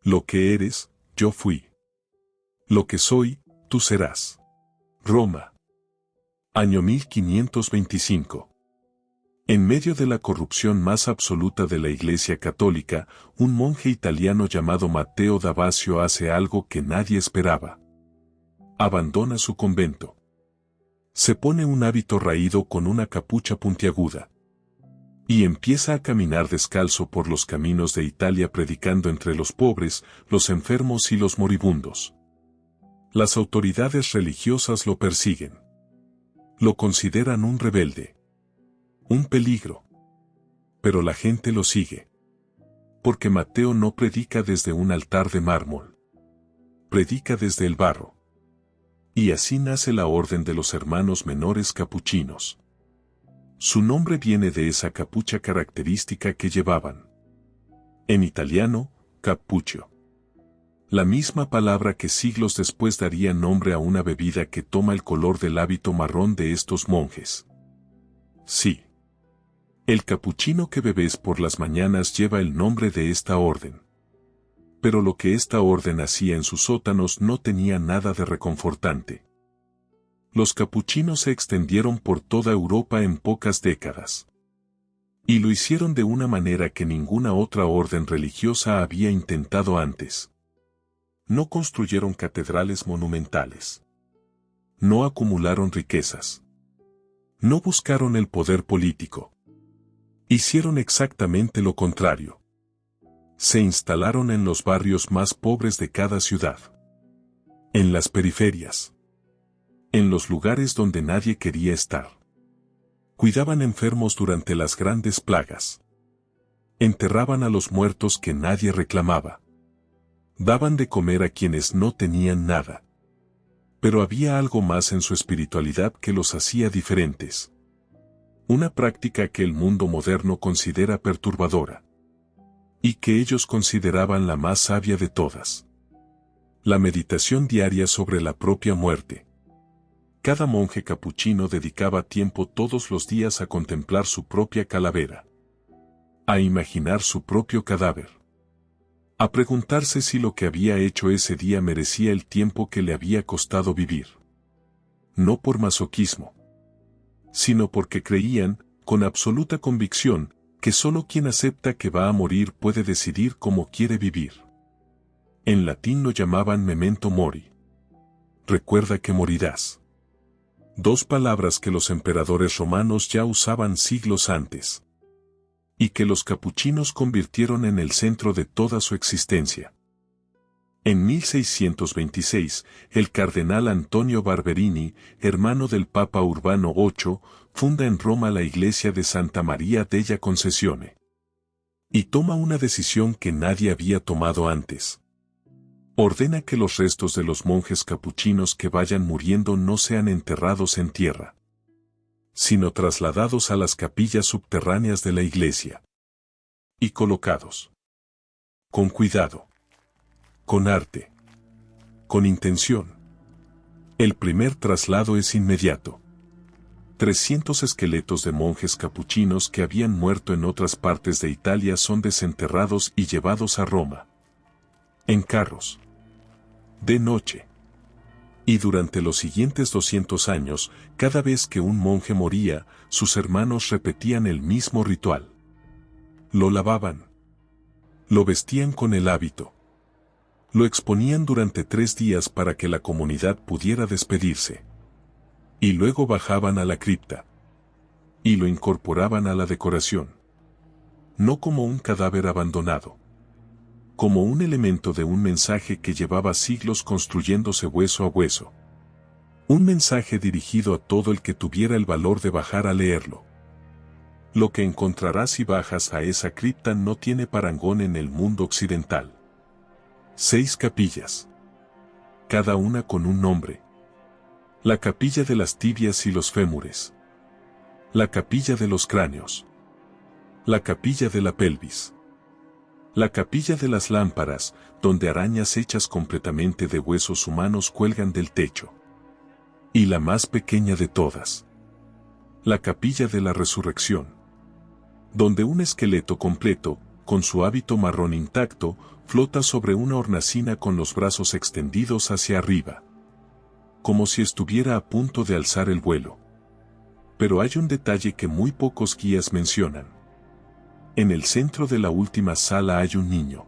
Lo que eres, yo fui. Lo que soy, tú serás. Roma. Año 1525. En medio de la corrupción más absoluta de la Iglesia Católica, un monje italiano llamado Matteo Damasio hace algo que nadie esperaba. Abandona su convento. Se pone un hábito raído con una capucha puntiaguda. Y empieza a caminar descalzo por los caminos de Italia predicando entre los pobres, los enfermos y los moribundos. Las autoridades religiosas lo persiguen. Lo consideran un rebelde. Un peligro. Pero la gente lo sigue. Porque Mateo no predica desde un altar de mármol. Predica desde el barro. Y así nace la Orden de los Hermanos Menores Capuchinos. Su nombre viene de esa capucha característica que llevaban. En italiano, cappuccio. La misma palabra que siglos después daría nombre a una bebida que toma el color del hábito marrón de estos monjes. Sí. El capuchino que bebes por las mañanas lleva el nombre de esta orden. Pero lo que esta orden hacía en sus sótanos no tenía nada de reconfortante. Los capuchinos se extendieron por toda Europa en pocas décadas. Y lo hicieron de una manera que ninguna otra orden religiosa había intentado antes. No construyeron catedrales monumentales. No acumularon riquezas. No buscaron el poder político. Hicieron exactamente lo contrario. Se instalaron en los barrios más pobres de cada ciudad. En las periferias. En los lugares donde nadie quería estar. Cuidaban enfermos durante las grandes plagas. Enterraban a los muertos que nadie reclamaba. Daban de comer a quienes no tenían nada. Pero había algo más en su espiritualidad que los hacía diferentes. Una práctica que el mundo moderno considera perturbadora. Y que ellos consideraban la más sabia de todas. La meditación diaria sobre la propia muerte. Cada monje capuchino dedicaba tiempo todos los días a contemplar su propia calavera. A imaginar su propio cadáver. A preguntarse si lo que había hecho ese día merecía el tiempo que le había costado vivir. No por masoquismo. Sino porque creían, con absoluta convicción, que solo quien acepta que va a morir puede decidir cómo quiere vivir. En latín lo llamaban memento mori. Recuerda que morirás. Dos palabras que los emperadores romanos ya usaban siglos antes. Y que los capuchinos convirtieron en el centro de toda su existencia. En 1626, el cardenal Antonio Barberini, hermano del Papa Urbano VIII, funda en Roma la iglesia de Santa María della Concesione. Y toma una decisión que nadie había tomado antes. Ordena que los restos de los monjes capuchinos que vayan muriendo no sean enterrados en tierra, sino trasladados a las capillas subterráneas de la iglesia. Y colocados. Con cuidado. Con arte. Con intención. El primer traslado es inmediato. 300 esqueletos de monjes capuchinos que habían muerto en otras partes de Italia son desenterrados y llevados a Roma. En carros. De noche. Y durante los siguientes 200 años, cada vez que un monje moría, sus hermanos repetían el mismo ritual. Lo lavaban. Lo vestían con el hábito. Lo exponían durante 3 días para que la comunidad pudiera despedirse. Y luego bajaban a la cripta. Y lo incorporaban a la decoración. No como un cadáver abandonado. Como un elemento de un mensaje que llevaba siglos construyéndose hueso a hueso. Un mensaje dirigido a todo el que tuviera el valor de bajar a leerlo. Lo que encontrarás si bajas a esa cripta no tiene parangón en el mundo occidental. 6 capillas. Cada una con un nombre. La capilla de las tibias y los fémures. La capilla de los cráneos. La capilla de la pelvis. La capilla de las lámparas, donde arañas hechas completamente de huesos humanos cuelgan del techo. Y la más pequeña de todas. La capilla de la resurrección. Donde un esqueleto completo, con su hábito marrón intacto, flota sobre una hornacina con los brazos extendidos hacia arriba, como si estuviera a punto de alzar el vuelo. Pero hay un detalle que muy pocos guías mencionan. En el centro de la última sala hay un niño.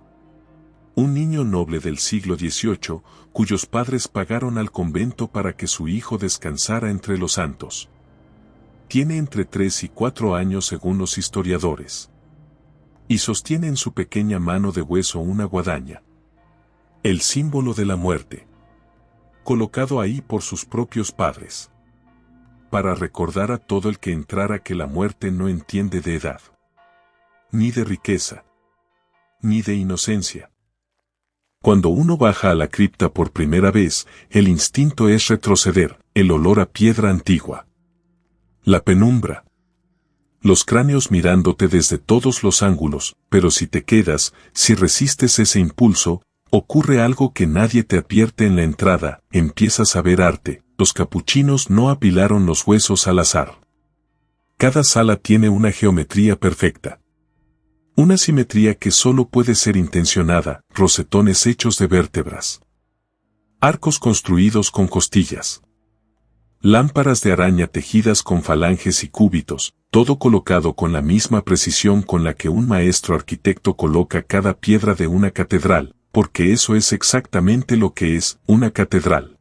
Un niño noble del siglo XVIII, cuyos padres pagaron al convento para que su hijo descansara entre los santos. Tiene entre 3 y 4 años según los historiadores. Y sostiene en su pequeña mano de hueso una guadaña. El símbolo de la muerte. Colocado ahí por sus propios padres. Para recordar a todo el que entrara que la muerte no entiende de edad. Ni de riqueza. Ni de inocencia. Cuando uno baja a la cripta por primera vez, el instinto es retroceder, el olor a piedra antigua. La penumbra. Los cráneos mirándote desde todos los ángulos, pero si te quedas, si resistes ese impulso, ocurre algo que nadie te advierte en la entrada, empiezas a ver arte. Los capuchinos no apilaron los huesos al azar. Cada sala tiene una geometría perfecta. Una simetría que solo puede ser intencionada, rosetones hechos de vértebras. Arcos construidos con costillas. Lámparas de araña tejidas con falanges y cúbitos, todo colocado con la misma precisión con la que un maestro arquitecto coloca cada piedra de una catedral, porque eso es exactamente lo que es una catedral.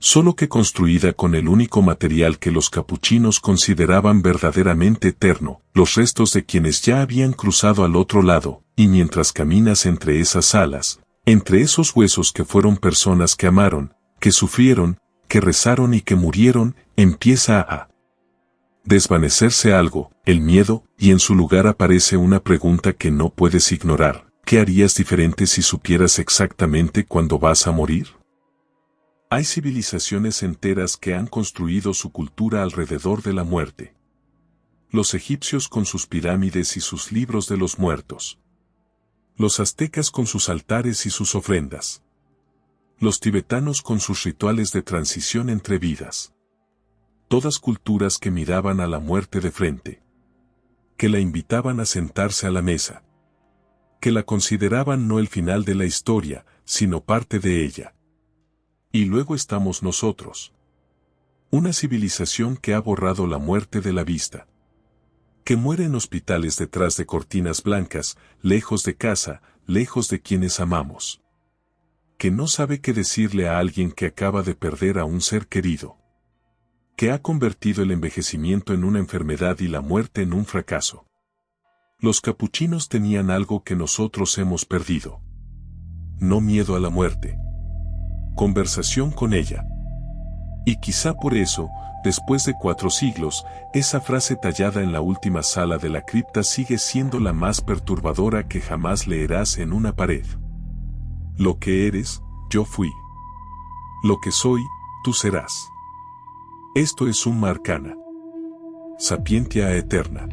Solo que construida con el único material que los capuchinos consideraban verdaderamente eterno, los restos de quienes ya habían cruzado al otro lado, y mientras caminas entre esas salas, entre esos huesos que fueron personas que amaron, que sufrieron, que rezaron y que murieron, empieza a desvanecerse algo, el miedo, y en su lugar aparece una pregunta que no puedes ignorar: ¿qué harías diferente si supieras exactamente cuándo vas a morir? Hay civilizaciones enteras que han construido su cultura alrededor de la muerte. Los egipcios con sus pirámides y sus libros de los muertos. Los aztecas con sus altares y sus ofrendas. Los tibetanos con sus rituales de transición entre vidas. Todas culturas que miraban a la muerte de frente. Que la invitaban a sentarse a la mesa. Que la consideraban no el final de la historia, sino parte de ella. Y luego estamos nosotros. Una civilización que ha borrado la muerte de la vista. Que muere en hospitales detrás de cortinas blancas, lejos de casa, lejos de quienes amamos. Que no sabe qué decirle a alguien que acaba de perder a un ser querido. Que ha convertido el envejecimiento en una enfermedad y la muerte en un fracaso. Los capuchinos tenían algo que nosotros hemos perdido. No miedo a la muerte. Conversación con ella. Y quizá por eso, después de 4 siglos, esa frase tallada en la última sala de la cripta sigue siendo la más perturbadora que jamás leerás en una pared. Lo que eres, yo fui. Lo que soy, tú serás. Esto es Summa Arcana. Sapientia Aeterna.